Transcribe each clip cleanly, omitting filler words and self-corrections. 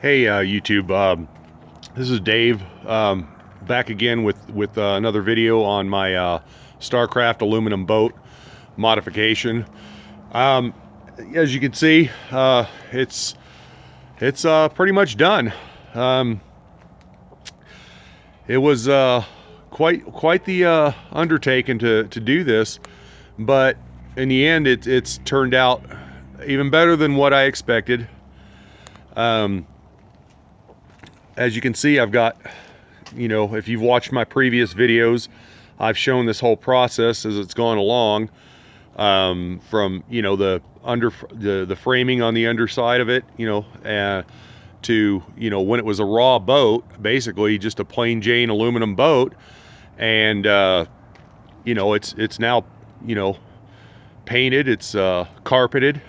Hey YouTube, this is Dave, back again with another video on my StarCraft aluminum boat modification. As you can see, it's pretty much done. It was quite the undertaking to do this, but in the end, it's turned out even better than what I expected. As you can see, I've got, if you've watched my previous videos, I've shown this whole process as it's gone along, from, the framing on the underside of it, to, when it was a raw boat, basically just a plain Jane aluminum boat. And, it's now, painted, it's, carpeted.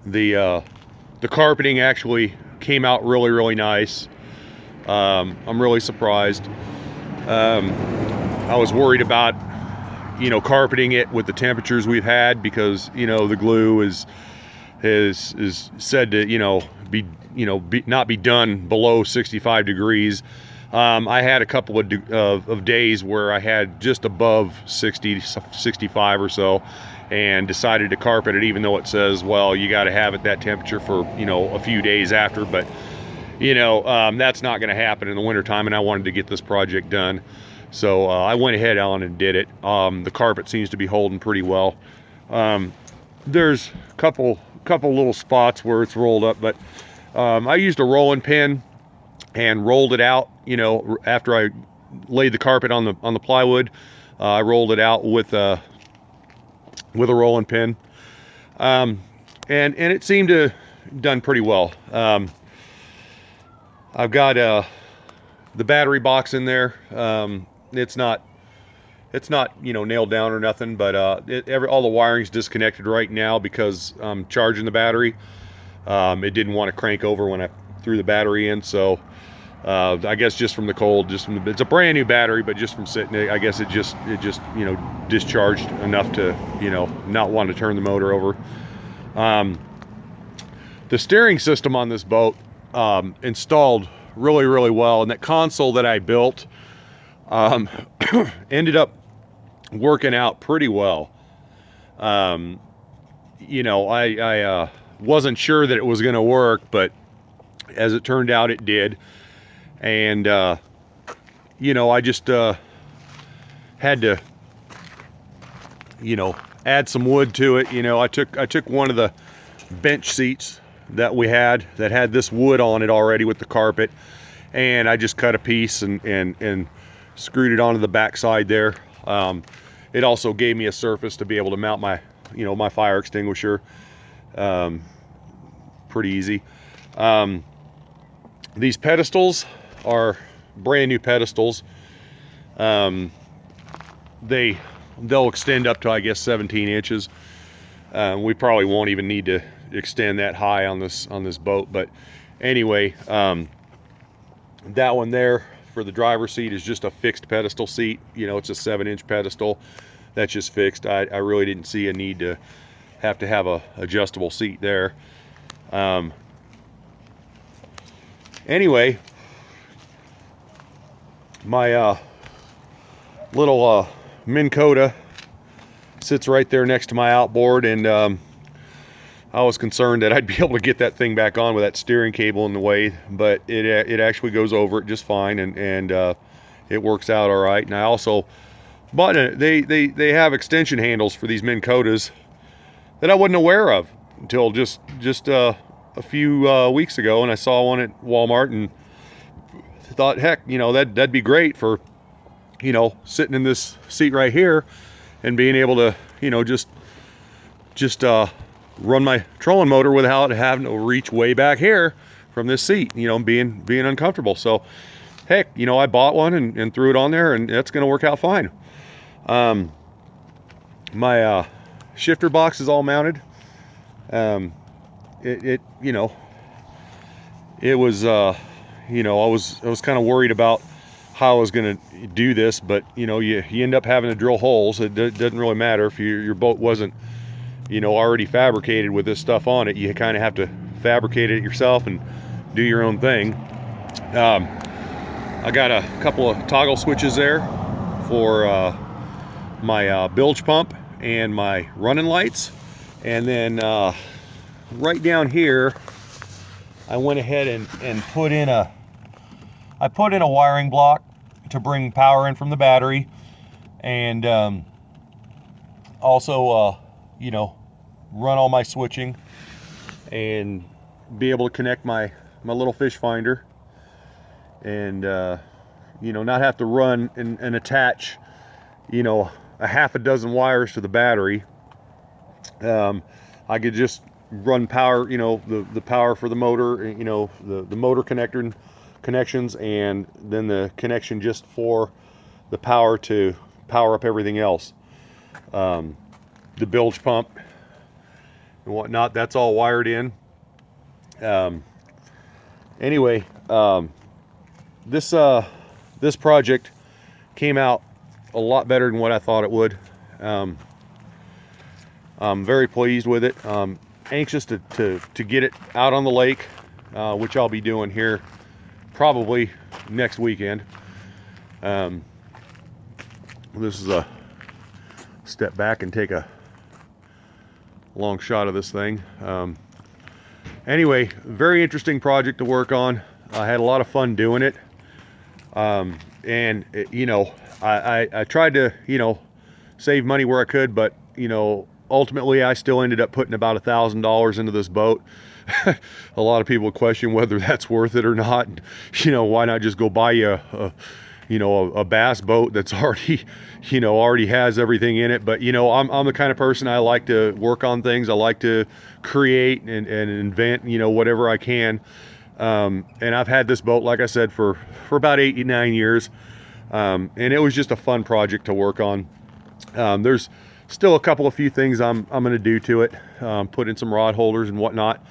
The carpeting actually came out really nice. I'm really surprised. I was worried about carpeting it with the temperatures we've had, because the glue is said to not be done below 65 degrees. I had a couple of days where I had just above 60, 65 or so, and decided to carpet it, even though it says, well, you got to have it that temperature for a few days after. But that's not going to happen in the wintertime, and I wanted to get this project done, so I went ahead on and did it. The carpet seems to be holding pretty well. There's a couple little spots where it's rolled up, but I used a rolling pin and rolled it out. After I laid the carpet on the plywood, I rolled it out with a rolling pin, and it seemed to done pretty well. I've got the battery box in there. It's not nailed down or nothing, but all the wiring's disconnected right now because I'm charging the battery. It didn't want to crank over when I threw the battery in, so I guess just from the cold, it's a brand new battery, but just from sitting, I guess it just discharged enough to not want to turn the motor over. The steering system on this boat installed really well, and that console that I built ended up working out pretty well. I wasn't sure that it was going to work, but as it turned out, it did. And I just had to add some wood to it. I took one of the bench seats that we had that had this wood on it already with the carpet, and I just cut a piece and screwed it onto the back side there. It also gave me a surface to be able to mount my my fire extinguisher pretty easy. These pedestals are brand new pedestals. They'll extend up to, I guess, 17 inches. We probably won't even need to extend that high on this boat, but anyway, that one there for the driver's seat is just a fixed pedestal seat. It's a 7-inch pedestal that's just fixed. I really didn't see a need to have a adjustable seat there. Anyway, my little Minn Kota sits right there next to my outboard, and I was concerned that I'd be able to get that thing back on with that steering cable in the way, but it actually goes over it just fine, and it works out all right. And I also bought they have extension handles for these Minn Kotas that I wasn't aware of until just a few weeks ago, and I saw one at Walmart and thought, heck, that'd be great for sitting in this seat right here and being able to just run my trolling motor without having to reach way back here from this seat, being uncomfortable. So heck, I bought one and threw it on there, and that's going to work out fine. My shifter box is all mounted. It was I was kind of worried about how I was going to do this, but you end up having to drill holes. It doesn't really matter if your boat wasn't already fabricated with this stuff on it. You kind of have to fabricate it yourself and do your own thing. I got a couple of toggle switches there for my bilge pump and my running lights. And then right down here, I went ahead and put in a wiring block to bring power in from the battery, and also you know, run all my switching and be able to connect my little fish finder, and you know, not have to run and attach, you know, a half a dozen wires to the battery. I could just run power, you know, the power for the motor, you know, the motor connections, and then the connection just for the power to power up everything else. The bilge pump and whatnot, that's all wired in. Anyway, this project came out a lot better than what I thought it would. I'm very pleased with it. Anxious to get it out on the lake, which I'll be doing here probably next weekend. This is a step back and take a long shot of this thing. Anyway, very interesting project to work on. I had a lot of fun doing it. And it, you know, I tried to, you know, save money where I could, but you know, ultimately I still ended up putting about $1,000 into this boat. A lot of people question whether that's worth it or not. You know, why not just go buy you a bass boat that's already, you know, already has everything in it. But you know, I'm the kind of person, I like to work on things. I like to create and invent, you know, whatever I can. And I've had this boat, like I said, for about 8 to 9 years. And it was just a fun project to work on. There's still a few things I'm going to do to it, put in some rod holders and whatnot,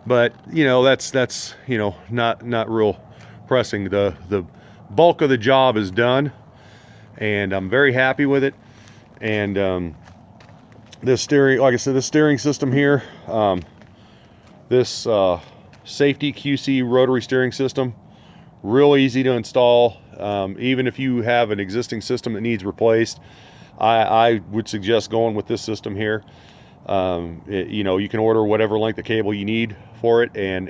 but you know, that's you know, not real pressing. The bulk of the job is done, and I'm very happy with it. And this steering, like I said, this steering system here, this safety QC rotary steering system, real easy to install. Even if you have an existing system that needs replaced, I would suggest going with this system here. You know, you can order whatever length of cable you need for it, and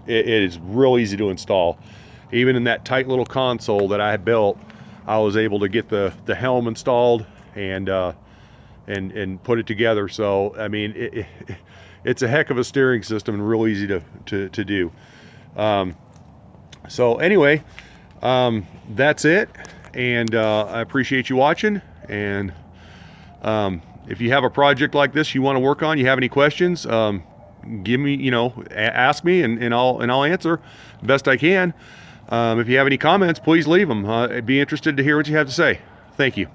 it is real easy to install. Even in that tight little console that I had built, I was able to get the helm installed and put it together. So I mean, it's a heck of a steering system and real easy to do. So anyway, that's it, and I appreciate you watching. And if you have a project like this you want to work on, you have any questions, give me, you know, ask me, and I'll answer best I can. If you have any comments, please leave them. I'd be interested to hear what you have to say. Thank you.